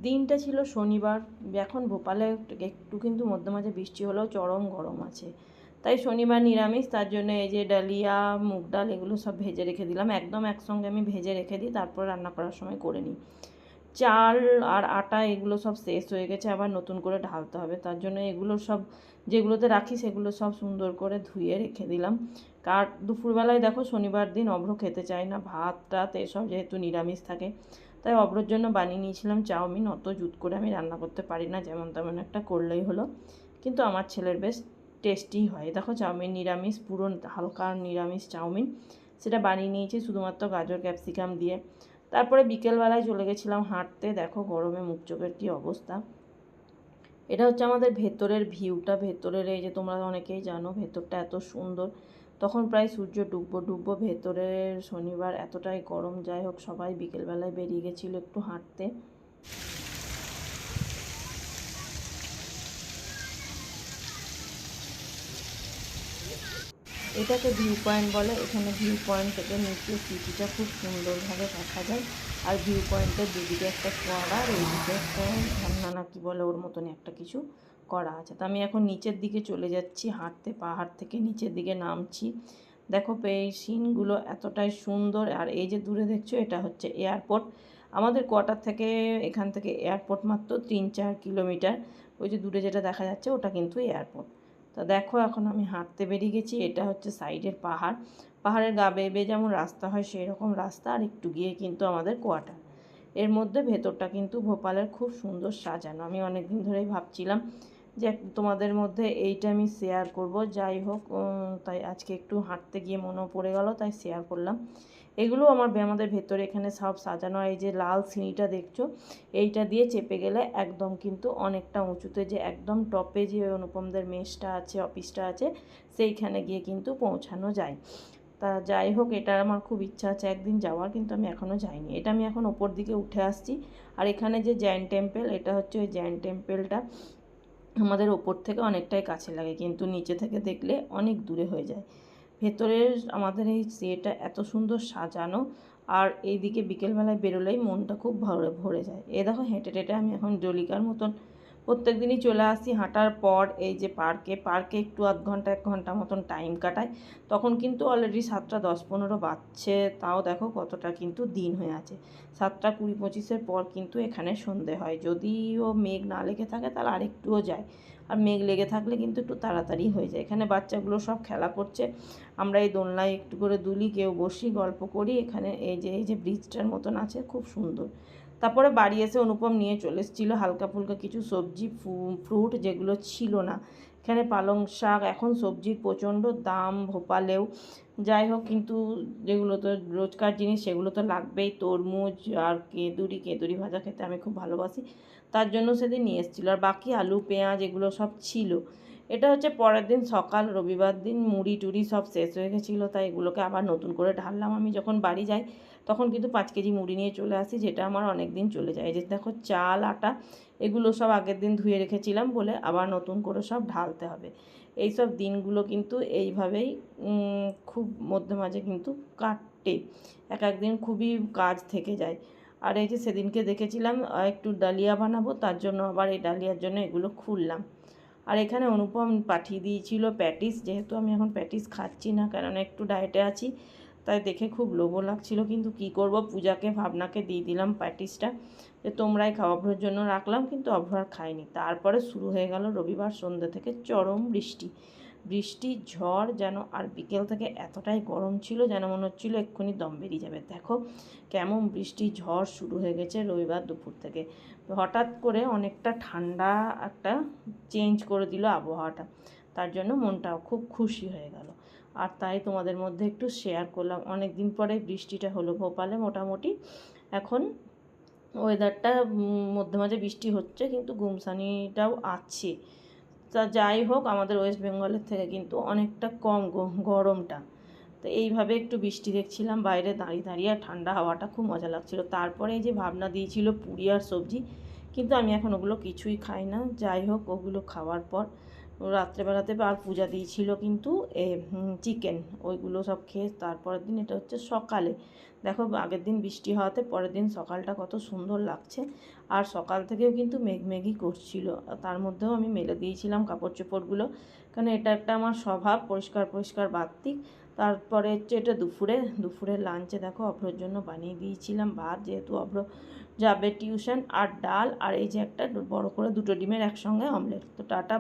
দিনটা ছিল শনিবার। এখন ভোপালে একটু কিন্তু মধ্যে মাঝে বৃষ্টি হলেও চরম গরম আছে। তাই শনিবার নিরামিষ, তার জন্য এই যে ডালিয়া, মুগ ডাল এগুলো সব ভেজে রেখে দিলাম। একদম একসঙ্গে আমি ভেজে রেখে দিই, তারপর রান্না করার সময় করে নিই। চাল আর আটা এগুলো সব শেষ হয়ে গেছে, আবার নতুন করে ঢালতে হবে। তার জন্য এগুলো সব যেগুলোতে রাখি সেগুলো সব সুন্দর করে ধুয়ে রেখে দিলাম। কার দুপুরবেলায় দেখো শনিবার দিন অভ্র খেতে চায় না, ভাত টাত এসব যেহেতু নিরামিষ থাকে, তাই অভ্রর জন্য বানিয়ে নিয়েছিলাম চাউমিন। অত জুত করে আমি রান্না করতে পারি না, যেমন তেমন একটা করলেই হলো, কিন্তু আমার ছেলের বেশ টেস্টি হয়। দেখো চাউমিন নিরামিষ, পুরো হালকা নিরামিষ চাউমিন, সেটা বানিয়ে নিয়েছি শুধুমাত্র গাজর ক্যাপসিকাম দিয়ে। তারপরে বিকেলবেলায় চলে গেছিলাম হাঁটতে। দেখো গরমে মুখ চোখের কী অবস্থা। এটা হচ্ছে আমাদের ভেতরের ভিউটা, ভেতরের এই যে তোমরা অনেকেই জানো ভেতরটা এত সুন্দর। তখন প্রায় সূর্য ডুববো ডুববো, ভেতরের শনিবার এতটাই গরম। যাই হোক, সবাই বিকেলবেলায় বেরিয়ে গেছিলো একটু হাঁটতে। এটাকে ভিউ পয়েন্ট বলে। এখানে ভিউ পয়েন্ট থেকে নিচে সিটিটা খুব সুন্দরভাবে দেখা যায়। আর ভিউ পয়েন্টের দুদিকে একটা ফোয়ারা, আর এইদিকে একটা ঝর্ণা না কি বলে ওর মতন একটা কিছু করা আছে। তো আমি এখন নিচের দিকে চলে যাচ্ছি হাঁটতে, পাহাড় থেকে নিচের দিকে নামছি। দেখো এই সিনগুলো এতটাই সুন্দর। আর এই যে দূরে দেখছো এটা হচ্ছে এয়ারপোর্ট। আমাদের কোয়ার্টার থেকে এখান থেকে এয়ারপোর্ট মাত্র 3-4 কিলোমিটার। ওই যে দূরে যেটা দেখা যাচ্ছে ওটা কিন্তু এয়ারপোর্ট। তা দেখো এখন আমি হাঁটতে বেরিয়ে গেছি। এটা হচ্ছে সাইডের পাহাড়, পাহাড়ের গা বেয়ে বেয়ে যেমন রাস্তা হয় সেই রকম রাস্তা, আর একটু গিয়ে কিন্তু আমাদের কোয়ার্টার। এর মধ্যে ভেতরটা কিন্তু ভোপালের খুব সুন্দর সাজানো। আমি অনেক দিন ধরেই ভাবছিলাম যে তোমাদের মধ্যে এইটা আমি শেয়ার করব। যাই হোক, তাই আজকে একটু হাঁটতে গিয়ে মনেও পড়ে গেল, তাই শেয়ার করলাম। এগুলো আমাদের ভেতরে এখানে সব সাজানো। এই যে লাল সিঁড়িটা দেখছো, এইটা দিয়ে চেপে গেলে একদম কিন্তু অনেকটা উঁচুতে, যে একদম টপে যে অনুপমদের মেসটা আছে, অফিসটা আছে, সেইখানে গিয়ে কিন্তু পৌঁছানো যায়। তা যাই হোক, এটা আমার খুব ইচ্ছা আছে একদিন যাওয়ার, কিন্তু আমি এখনও যাইনি। এটা আমি এখন ওপর দিকে উঠে আসছি। আর এখানে যে জৈন টেম্পল, এটা হচ্ছে ওই জৈন টেম্পলটা আমাদের ওপর থেকে অনেকটাই কাছে লাগে, কিন্তু নিচে থেকে দেখলে অনেক দূরে হয়ে যায়। ভেতরের আমাদের এই সিয়েটা এত সুন্দর সাজানো। আর এইদিকে বিকেলবেলায় বেরোলেই মনটা খুব ভরে যায়। এ দেখো হেঁটে হেঁটে আমি এখন জলিকার মতন প্রত্যেক দিনই চলে আসি হাঁটার পর এই যে পার্কে একটু আধ ঘন্টা 1 ঘন্টা মতন টাইম কাটাই। তখন কিন্তু অলরেডি 7টা 10-15 বাজছে। তাও দেখো কতটা কিন্তু দিন হয়ে আছে। 7টা 20-25-এর পর কিন্তু এখানে সন্ধে হয়। যদিও মেঘ না লেগে থাকে তাহলে আরেকটুও যায়, আর মেঘ লেগে থাকলে কিন্তু একটু তাড়াতাড়ি হয়ে যায়। এখানে বাচ্চাগুলো সব খেলা করছে, আমরা এই দোলনায় একটু করে দুলি, কেউ বসি, গল্প করি। এখানে এই যে ব্রিজটার মতন আছে, খুব সুন্দর। তারপরে বাড়ি এসে অনুপম নিয়ে চলে এসেছিলো হালকা ফুলকা কিছু সবজি ফ্রুট, যেগুলো ছিল না এখানে। পালং শাক, এখন সবজির প্রচণ্ড দাম ভোপালেও। যাই হোক, কিন্তু যেগুলো তো রোজকার জিনিস সেগুলো তো লাগবেই। তরমুজ আর কেঁদুরি ভাজা খেতে আমি খুব ভালোবাসি, তার জন্য সেদিন নিয়ে এসেছিলো। আর বাকি আলু পেঁয়াজ এগুলো সব ছিল। এটা হচ্ছে পরের দিন সকাল, রবিবার দিন। মুড়ি টুড়ি সব শেষ হয়ে গেছিলো, তাই এগুলোকে আবার নতুন করে ঢাললাম। আমি যখন বাড়ি যাই তখন কিন্তু 5 কেজি মুড়ি নিয়ে চলে আসি, যেটা আমার অনেক দিন চলে যায়। এই যে দেখো চাল আটা এগুলো সব আগের দিন ধুয়ে রেখেছিলাম বলে আবার নতুন করে সব ঢালতে হবে। এই সব দিনগুলো কিন্তু এইভাবেই খুব মধ্যে মাঝে কিন্তু কাটে। এক একদিন খুবই কাজ থেকে যায়। আর এই যে সেদিনকে দেখেছিলাম একটু ডালিয়া বানাবো, তার জন্য আবার এই ডালিয়ার জন্য এগুলো খুললাম। আর এখানে অনুপম পাঠিয়ে দিয়েছিল প্যাটিস, যেহেতু আমি এখন প্যাটিস খাচ্ছি না, কেননা একটু ডায়েটে আছি, তাই দেখে খুব লোভও লাগছিল। কিন্তু কি করব, পূজাকে ভাবনাকে দিয়ে দিলাম প্যাটিসটা, যে তোমরাই খাও। অভ্রর জন্য রাখলাম, কিন্তু অভ্র আর খায়নি। তারপরে শুরু হয়ে গেল রবিবার সন্ধ্যে থেকে চরম বৃষ্টি ঝড় যেন। আর বিকেল থেকে এতটাই গরম ছিল যেন মনে হচ্ছিলো এক্ষুনি দম বেরিয়ে যাবে। দেখো কেমন বৃষ্টি ঝড় শুরু হয়ে গেছে রবিবার দুপুর থেকে। হঠাৎ করে অনেকটা ঠান্ডা একটা চেঞ্জ করে দিল আবহাওয়াটা, তার জন্য মনটাও খুব খুশি হয়ে গেল। আর তাই তোমাদের মধ্যে একটু শেয়ার করলাম। অনেক দিন পরে বৃষ্টিটা হলো ভোপালে। মোটামুটি এখন ওয়েদারটা মধ্যে মাঝে বৃষ্টি হচ্ছে, কিন্তু গুমসানিটাও আছে। তা যাই হোক, আমাদের ওয়েস্ট বেঙ্গলের থেকে কিন্তু অনেকটা কম গরমটা। তো এইভাবে একটু বৃষ্টি দেখছিলাম বাইরে দাঁড়িয়ে দাঁড়িয়ে, আর ঠান্ডা হাওয়াটা খুব মজা লাগছিলো। তারপরে এই যে ভাবনা দিয়েছিল পুরি আর সবজি, কিন্তু আমি এখন ওগুলো কিছুই খাই না। যাই হোক, ওগুলো খাওয়ার পর রাত্রেবেলাতে আর পূজা দিয়েছিল কিন্তু চিকেন, ওইগুলো সব খেয়ে তারপরের দিন, এটা হচ্ছে সকালে। দেখো আগের দিন বৃষ্টি হওয়াতে পরের দিন সকালটা কত সুন্দর লাগছে। আর সকাল থেকেও কিন্তু মেঘমেঘই করছিল, তার মধ্যেও আমি মেলে দিয়েছিলাম কাপড় চোপড়গুলো, কারণ এটা একটা আমার স্বভাব পরিষ্কার পরিষ্কার বাড়তি। তারপরে হচ্ছে এটা দুপুরের লাঞ্চে দেখো অভ্রর জন্য বানিয়ে দিয়েছিলাম ভাত, যেহেতু অভ্র যাবে টিউশন, আর ডাল, আর এই যে একটা বড় করে 2টো ডিমের একসঙ্গে অমলেট। তো টাটা।